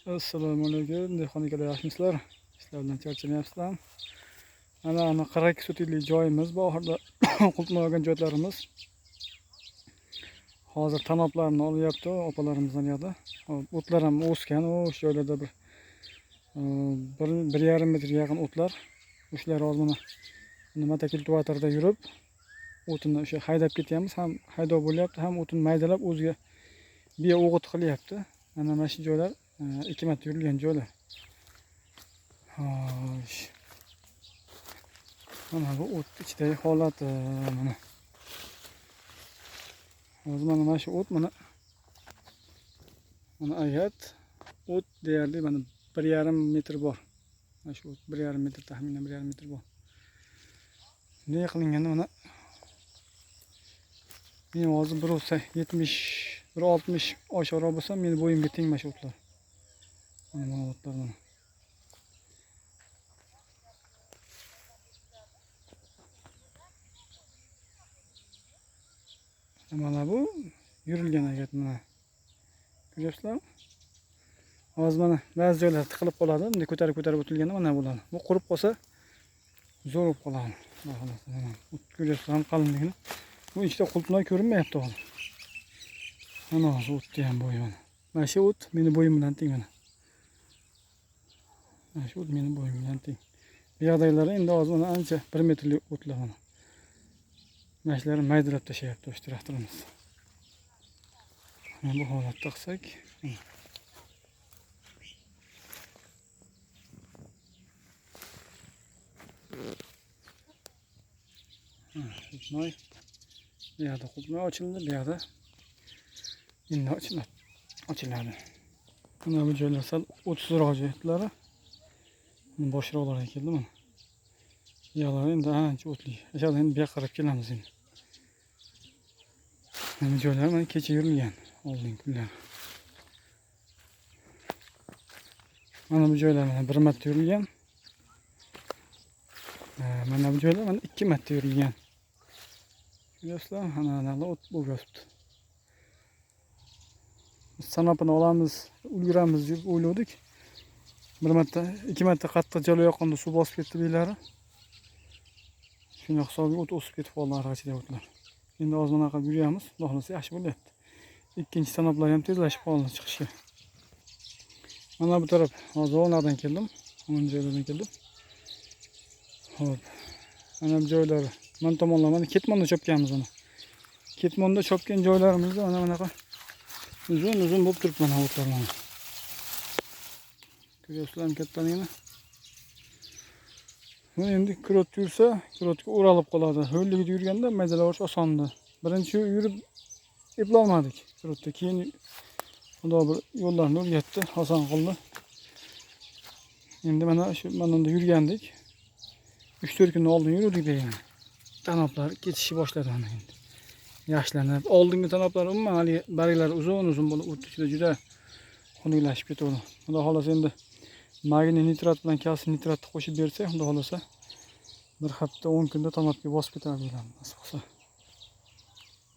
Assalomu alaykum. Dehqonlar yaxshimisizlar? Ishlar bilan charchamayapsizlarmi? Ana 42 sotiklik joyimiz bu oxirida qultmagan joylarimiz. Hozir tanoblarni olyapti opalarimizdan yoqda. O'tlar ham o'sgan, o'sha joylarda bir 1,5 metrga yaqin o'tlar. O'shalar hozir mana nima kultivatorda yurib, o'tini o'sha haydab ketyapmiz, ham haydov bo'lyapti, ham o'tini maydalab o'ziga biya o'g'it qilyapti. Mana shu joylar 2 marta yurilgan joylar. Xo'sh. Mana bu o't ichidagi holati mana. Hozir mana shu o't mana ayat o't deyarli mana 1,5 metr bor. Mana shu o't 1,5 metr, taxminan 1,5 metr bor. Ne qilinganda mana men hozir 1,70 1,60 oshiqroq bo'lsam, meni bo'yimga teng mana shu o'tlar. Mana o'tlar mana. Mana bu yurilgan agat mana. Ko'ryapsizlarmi? Hozir mana ba'zi joylar tiqilib qoladi. Bunday ko'tarib o'tilganda mana bo'ladi. Bu qurib qolsa zo'r bo'lib qoladi. Mana ko'ryapsizlarmi qalinligini? Bu ichida qultnoy ko'rinmayapti hozir. Mana shu o'tni ham bo'yi mana. Mana shu o't meni bo'yim bilan teng mana. Mana shu o't meni bo'yim bilan teng. Bu yoqdagilar endi hozir mana ancha 1 metrlik o'tlar mana. Mana shularni maydalab tashlayapti o'sha traktorimiz. Mana bu holatda qilsak, qultnoy bu yoqda qultnoy ochildi, bu yoqda endi ochiladi. Mana bu joylar sal o'tsizroq joylari. Boshroqlarga keldi mana. Yo'qlar endi ancha o'tli. O'shadan endi bu yoqqa qarab kelamiz endi. Mana joylar mana kecha yurilgan oldingi kunlar. Mana bu joylar mana 1 marta yurilgan. Mana bu joylar mana 2 marta yurilgan. Ko'ryapsizlar, mana o't bo'lyapti. Sanapini olamiz, ulguramiz deb o'yladik. 1 marta, 2 marta qattiq jalo yoqqanda suv bosib ketdi beylari. Shunday hisobga o't o'sib ketib qoldi arg'achidagi o'tlar. Endi hozir mana qilib yuryapmiz, xudo xolasa yaxshi bo'lyapti. Ikkinchi tanoblar ham tezlashib qoldi chiqishga. Mana bu taraf hozir o'rnadan keldim, mana joylardan keldim. Xo'p. Mana bu joylar, mana tomonlar mana ketmonda chopganmiz mana. Ketmonda chopgan joylarimizda mana bunaqa uzun bo'lib turibdi mana o'tlar mana. Ko'ryapsizlarmi kattaligini? Bu endi kurot yursa, kurotga o'ralib qoladi. Ho'lligida yurganda maydalash osonda. Birinchi yurib eplolmadik kurotda. Keyin xudo bir yo'llarni o'rgatdi, oson qildi. Endi mana shu manada yurgandik. 3-4 kun oldin yurdik degan. Tanoblar ketishni boshladi mana endi. Yaxshilanib, oldingi tanoblar umuman hali barglari uzun bo'lib, o't ichida juda xunuklashib ketadi. Xudo xolasa endi magniy nitrat bilan kalsiy nitratni qo'shib bersak, xudo xolasa bir hafta 10 kunda tanobga bosib ketadi, nasib qilsa.